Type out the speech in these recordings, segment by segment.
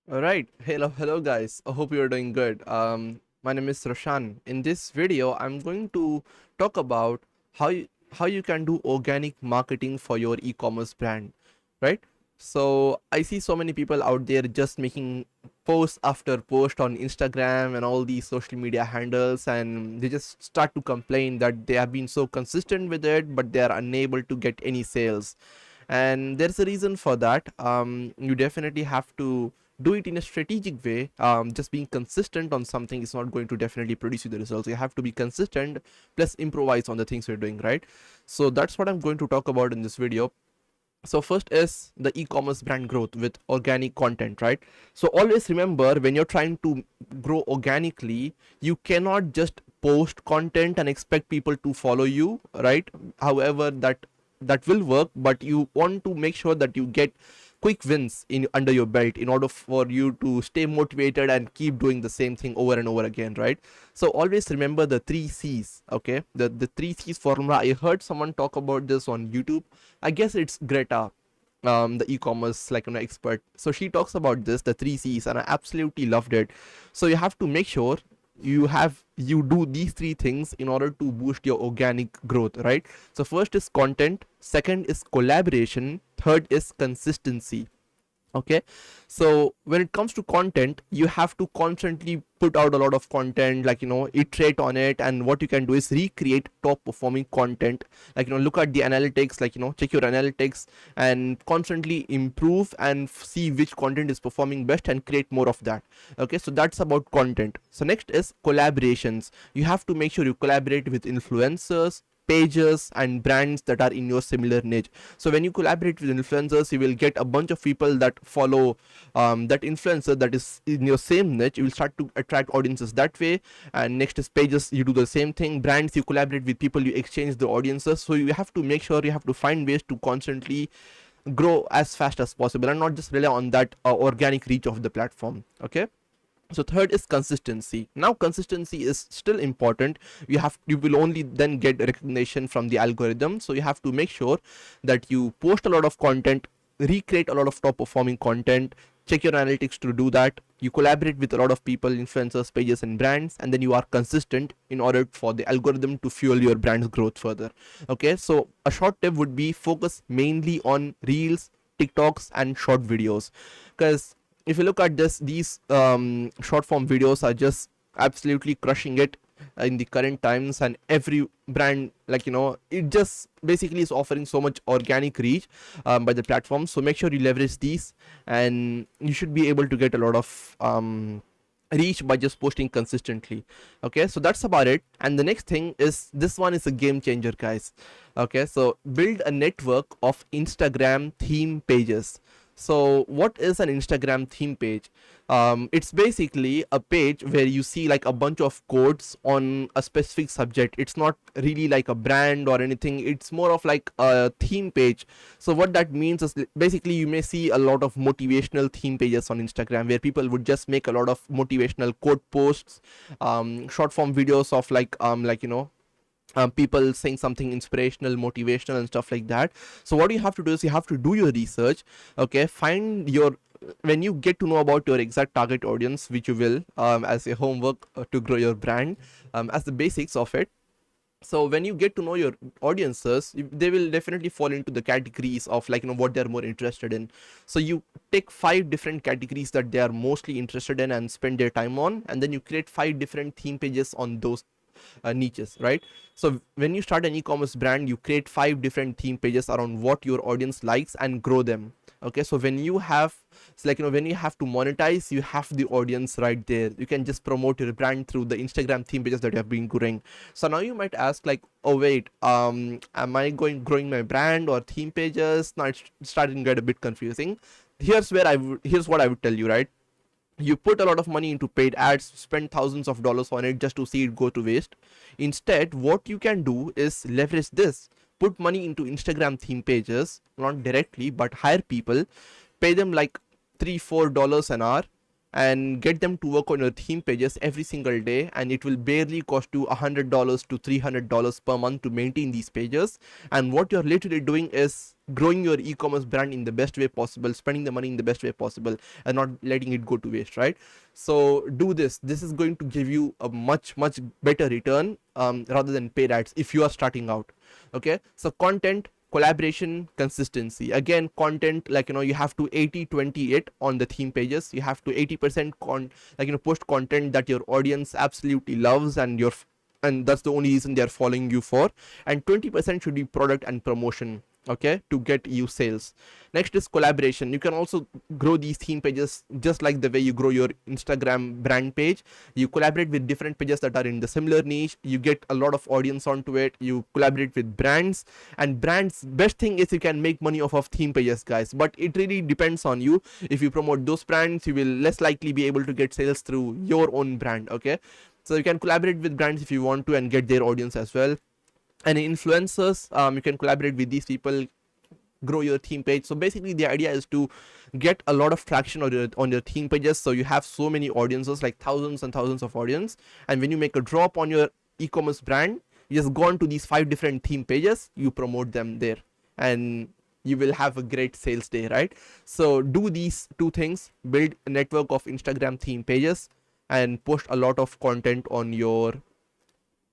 All right. Hello guys. I hope you're doing good. My name is Roshan. In this video, I'm going to talk about how you can do organic marketing for your e-commerce brand, right? So I see so many people out there just making post after post on Instagram and all these social media handles, and they just start to complain that they have been so consistent with it, but they are unable to get any sales. And there's a reason for that. You definitely have to do it in a strategic way. Just being consistent on something is not going to definitely produce you the results. You have to be consistent plus improvise on the things you're doing, right? So that's what I'm going to talk about in this video. So first is the e-commerce brand growth with organic content, right? So always remember, when you're trying to grow organically, you cannot just post content and expect people to follow you, right? However, that will work, but you want to make sure that you get quick wins in under your belt in order for you to stay motivated and keep doing the same thing over and over again, right? So always remember the 3 C's, okay? The 3 C's formula. I heard someone talk about this on YouTube. I guess it's Greta, the e-commerce expert. So she talks about this, the 3 C's, and I absolutely loved it. So you have to make sure you do these 3 things in order to boost your organic growth, right? So first is content, second is collaboration, third is consistency. Okay, so when it comes to content, you have to constantly put out a lot of content, iterate on it. And what you can do is recreate top performing content, look at the analytics, check your analytics and constantly improve and see which content is performing best and create more of that. Okay, so that's about content. So next is collaborations. You have to make sure you collaborate with influencers, pages and brands that are in your similar niche. So when you collaborate with influencers, you will get a bunch of people that follow that influencer that is in your same niche. You will start to attract audiences that way. And next is pages, you do the same thing. Brands, you collaborate with people, you exchange the audiences. So you have to make sure, you have to find ways to constantly grow as fast as possible and not just rely on that organic reach of the platform. Okay, so third is consistency. Now consistency is still important. You will only then get recognition from the algorithm. So you have to make sure that you post a lot of content, recreate a lot of top performing content, check your analytics to do that. You collaborate with a lot of people, influencers, pages and brands, and then you are consistent in order for the algorithm to fuel your brand's growth further. Okay, so a short tip would be focus mainly on reels, TikToks and short videos, because if you look at these short form videos are just absolutely crushing it in the current times. And every brand, it just basically is offering so much organic reach by the platform. So make sure you leverage these, and you should be able to get a lot of reach by just posting consistently. Okay, so that's about it. And the next thing is, this one is a game changer, guys. Okay, so build a network of Instagram theme pages. So what is an Instagram theme page? It's basically a page where you see like a bunch of quotes on a specific subject. It's not really like a brand or anything. It's more of like a theme page. So what that means is, basically you may see a lot of motivational theme pages on Instagram where people would just make a lot of motivational quote posts, short form videos of people saying something inspirational, motivational and stuff like that. So what you have to do is, you have to do your research. Okay, find your, when you get to know about your exact target audience, which you will, as a homework to grow your brand, as the basics of it. So when you get to know your audiences, they will definitely fall into the categories of what they're more interested in. So you take 5 different categories that they are mostly interested in and spend their time on, and then you create 5 different theme pages on those niches, right? So when you start an e-commerce brand, you create 5 different theme pages around what your audience likes and grow them. Okay, so when you have, it's when you have to monetize, you have the audience right there. You can just promote your brand through the Instagram theme pages that you have been growing. So now you might ask, oh wait, am I growing my brand or theme pages? Now it's starting to get a bit confusing. Here's what I would tell you, right? You put a lot of money into paid ads, spend thousands of dollars on it just to see it go to waste. Instead, what you can do is leverage this. Put money into Instagram theme pages, not directly, but hire people, pay them like $3 $4 an hour, and get them to work on your theme pages every single day, and it will barely cost you $100 to $300 per month to maintain these pages. And what you're literally doing is growing your e-commerce brand in the best way possible, spending the money in the best way possible, and not letting it go to waste, right? So do this is going to give you a much better return, rather than paid ads if you are starting out. Okay, so content, collaboration, consistency. Again, content, like, you have to 80-20 it on the theme pages. You have to 80% post content that your audience absolutely loves, and that's the only reason they are following you for. And 20% should be product and promotion, okay, to get you sales. Next is collaboration. You can also grow these theme pages just like the way you grow your Instagram brand page. You collaborate with different pages that are in the similar niche, you get a lot of audience onto it, you collaborate with brands. And brands, best thing is you can make money off of theme pages, guys, but it really depends on you. If you promote those brands, you will less likely be able to get sales through your own brand. Okay, so you can collaborate with brands if you want to and get their audience as well. And influencers, you can collaborate with these people, grow your theme page. So basically the idea is to get a lot of traction on your theme pages, so you have so many audiences, like thousands and thousands of audience. And when you make a drop on your e-commerce brand, you just go on to these 5 different theme pages, you promote them there, and you will have a great sales day, right? So do these 2 things: build a network of Instagram theme pages, and post a lot of content on your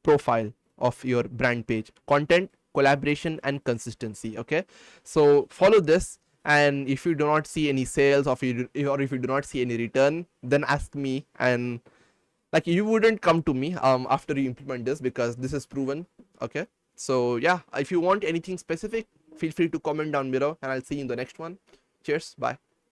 profile of your brand page. Content, collaboration, and consistency. Okay, so follow this, and if you do not see any sales, or if you do not see any return, then ask me. And like, you wouldn't come to me after you implement this, because this is proven. Okay, so yeah, if you want anything specific, feel free to comment down below, and I'll see you in the next one. Cheers, bye.